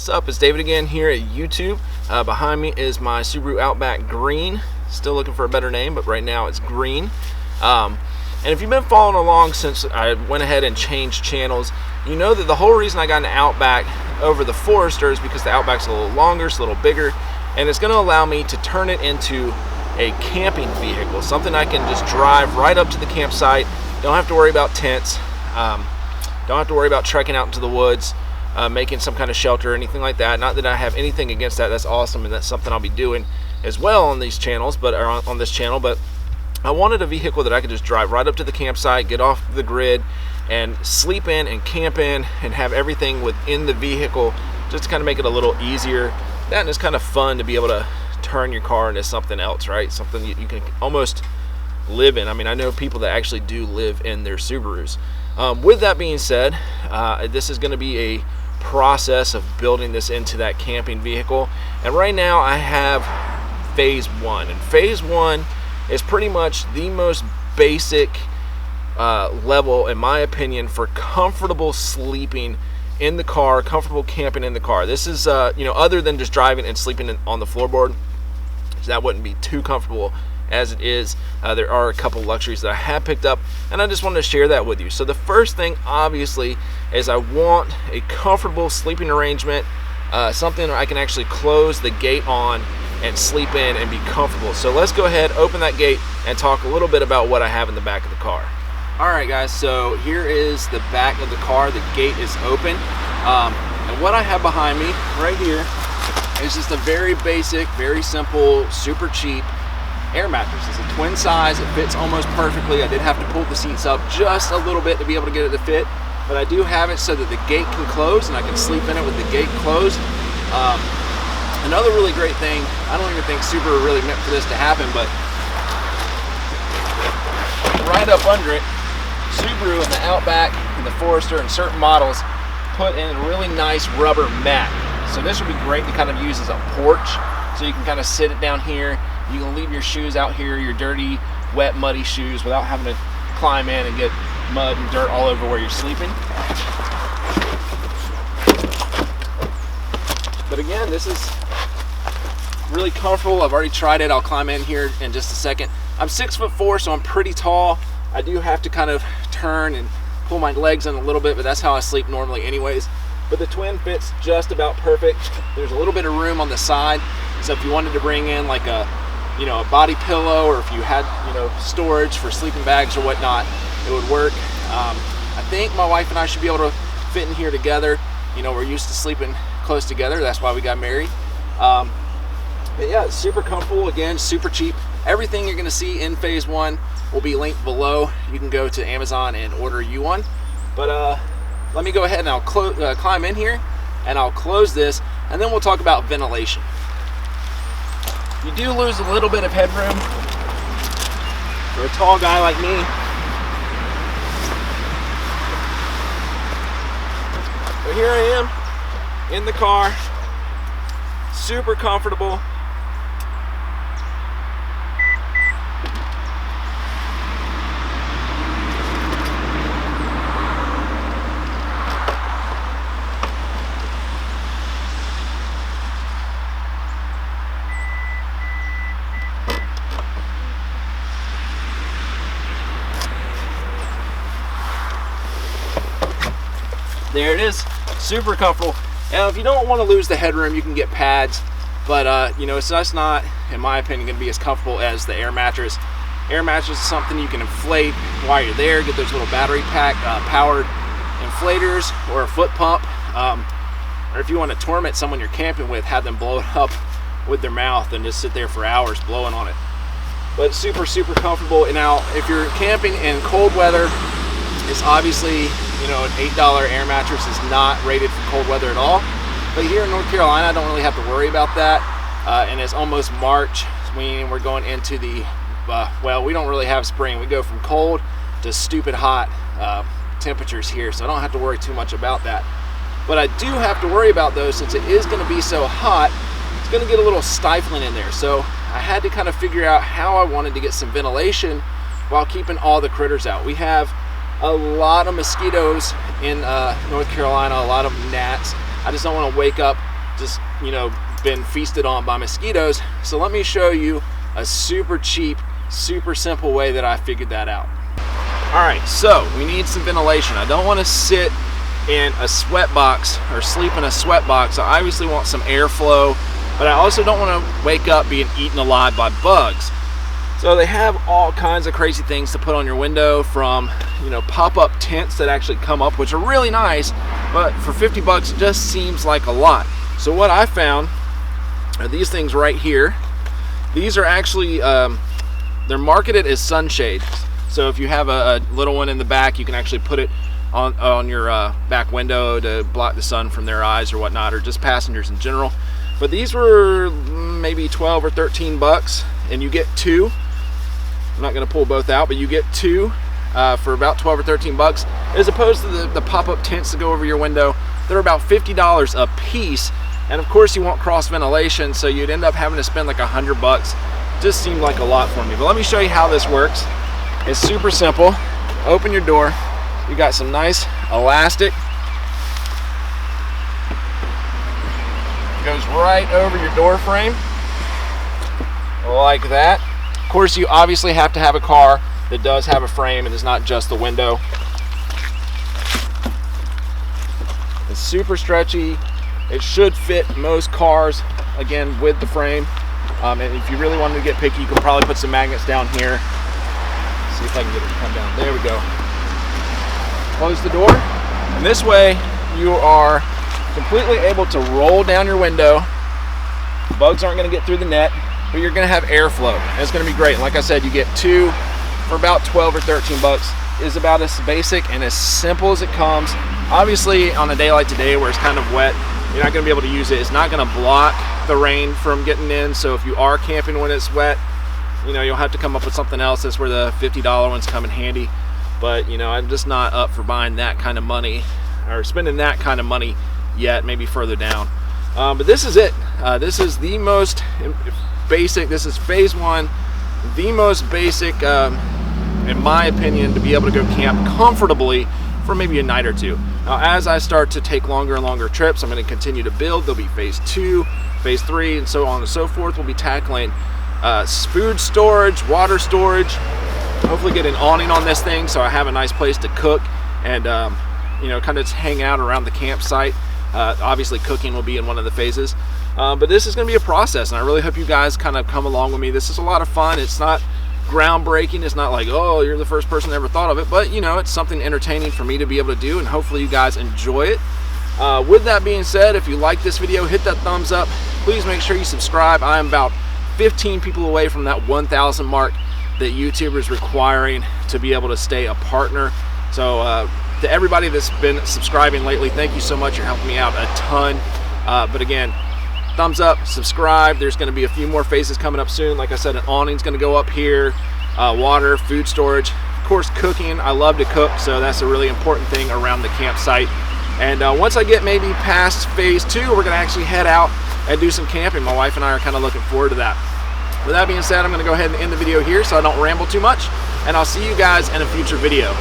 What's up? It's David again here at YouTube. Behind me is my Subaru Outback Green. Still looking for a better name, but right now it's green. And if you've been following along since I went ahead and changed channels, you know that the whole reason I got an Outback over the Forester is because the Outback's a little longer, it's a little bigger, and it's going to allow me to turn it into a camping vehicle, something I can just drive right up to the campsite. Don't have to worry about tents. Don't have to worry about trekking out into the woods, making some kind of shelter or anything like that. Not that I have anything against that. That's awesome, and that's something I'll be doing as well on these channels, but on this channel. But I wanted a vehicle that I could just drive right up to the campsite, get off the grid, and sleep in and camp in, and have everything within the vehicle, just to kind of make it a little easier. That, and it's kind of fun to be able to turn your car into something else, right? Something you can almost live in. I mean, I know people that actually do live in their Subarus. With that being said, this is going to be a process of building this into that camping vehicle, and right now I have phase one, and phase one is pretty much the most basic level, in my opinion, for comfortable sleeping in the car, comfortable camping in the car. This is other than just driving and sleeping on the floorboard, so that wouldn't be too comfortable as it is. There are a couple luxuries that I have picked up, and I just wanted to share that with you. So the first thing, obviously, is I want a comfortable sleeping arrangement, something I can actually close the gate on and sleep in and be comfortable. So let's go ahead, open that gate, and talk a little bit about what I have in the back of the car. Alright guys, so here is the back of the car. The gate is open, and what I have behind me right here is just a very basic, very simple, super cheap air mattress. It's a twin size. It fits almost perfectly. I did have to pull the seats up just a little bit to be able to get it to fit, but I do have it so that the gate can close and I can sleep in it with the gate closed. Another really great thing, I don't even think Subaru really meant for this to happen, but right up under it, Subaru and the Outback and the Forester and certain models put in a really nice rubber mat. So this would be great to kind of use as a porch, so you can kind of sit it down here. You can leave your shoes out here, your dirty, wet, muddy shoes, without having to climb in and get mud and dirt all over where you're sleeping. But again, this is really comfortable. I've already tried it. I'll climb in here in just a second. I'm 6'4", so I'm pretty tall. I do have to kind of turn and pull my legs in a little bit, but that's how I sleep normally anyways. But the twin fits just about perfect. There's a little bit of room on the side, so if you wanted to bring in like a body pillow, or if you had storage for sleeping bags or whatnot, it would work. I think my wife and I should be able to fit in here together. We're used to sleeping close together. That's why we got married. But yeah, it's super comfortable. Again, super cheap. Everything you're going to see in phase one will be linked below. You can go to Amazon and order you one. But let me go ahead and I'll climb in here and I'll close this, and then we'll talk about ventilation. You do lose a little bit of headroom for a tall guy like me. But here I am in the car, super comfortable. There it is, super comfortable. Now, if you don't want to lose the headroom, you can get pads, but it's just not, in my opinion, going to be as comfortable as the air mattress. Air mattress is something you can inflate while you're there. Get those little battery pack powered inflators, or a foot pump, or if you want to torment someone you're camping with, have them blow it up with their mouth and just sit there for hours blowing on it. But super comfortable. And now, if you're camping in cold weather, it's obviously, an $8 air mattress is not rated for cold weather at all. But here in North Carolina, I don't really have to worry about that. And it's almost March, meaning we're going into the, well, we don't really have spring. We go from cold to stupid hot temperatures here, so I don't have to worry too much about that. But I do have to worry about those, since it is going to be so hot, it's going to get a little stifling in there. So I had to kind of figure out how I wanted to get some ventilation while keeping all the critters out. We have a lot of mosquitoes in North Carolina, a lot of gnats. I just don't want to wake up just, you know, been feasted on by mosquitoes. So let me show you a super cheap, super simple way that I figured that out. All right, so we need some ventilation. I don't want to sit in a sweat box or sleep in a sweat box. I obviously want some airflow, but I also don't want to wake up being eaten alive by bugs. So they have all kinds of crazy things to put on your window, from, you know, pop-up tents that actually come up, which are really nice, but for 50 bucks it just seems like a lot. So what I found are these things right here. These are actually, they're marketed as sunshade. So if you have a little one in the back, you can actually put it on your back window to block the sun from their eyes or whatnot, or just passengers in general. But these were maybe 12 or 13 bucks, and you get two. I'm not going to pull both out, but you get two for about 12 or 13 bucks, as opposed to the pop-up tents that go over your window. They're about $50 a piece, and of course you want cross ventilation, so you'd end up having to spend like 100 bucks. Just seemed like a lot for me, but let me show you how this works. It's super simple. Open your door. You got some nice elastic. Goes right over your door frame, like that. Of course, you obviously have to have a car that does have a frame and is not just the window. It's super stretchy. It should fit most cars, again, with the frame. And if you really wanted to get picky, you could probably put some magnets down here. See if I can get it to come down. There we go. Close the door, and this way you are completely able to roll down your window. Bugs aren't going to get through the net, but you're going to have airflow, and it's going to be great. And like I said, you get two for about 12 or 13 bucks. Is about as basic and as simple as it comes. Obviously, on a day like today where it's kind of wet, you're not going to be able to use it. It's not going to block the rain from getting in, so if you are camping when it's wet, you know, you'll have to come up with something else. That's where the $50 ones come in handy. But, you know, I'm just not up for buying that kind of money, or spending that kind of money yet, maybe further down. But this is it. This is the most basic. This is phase one, the most basic, in my opinion, to be able to go camp comfortably for maybe a night or two. Now, as I start to take longer and longer trips, I'm going to continue to build. There'll be phase two, phase three, and so on and so forth. We'll be tackling food storage, water storage, hopefully get an awning on this thing so I have a nice place to cook and you know, kind of just hang out around the campsite. Obviously cooking will be in one of the phases, but this is going to be a process, and I really hope you guys kind of come along with me. This is a lot of fun. It's not groundbreaking. It's not like, oh, you're the first person that ever thought of it, but you know, it's something entertaining for me to be able to do, and hopefully you guys enjoy it. With that being said, if you like this video, hit that thumbs up. Please make sure you subscribe. I am about 15 people away from that 1,000 mark that YouTube is requiring to be able to stay a partner. So to everybody that's been subscribing lately, thank you so much. You're helping me out a ton. But again, thumbs up, subscribe. There's going to be a few more phases coming up soon. Like I said, an awning's going to go up here, water, food storage, of course cooking. I love to cook, so that's a really important thing around the campsite. And once I get maybe past phase two, we're going to actually head out and do some camping. My wife and I are kind of looking forward to that. With that being said, I'm going to go ahead and end the video here so I don't ramble too much, and I'll see you guys in a future video.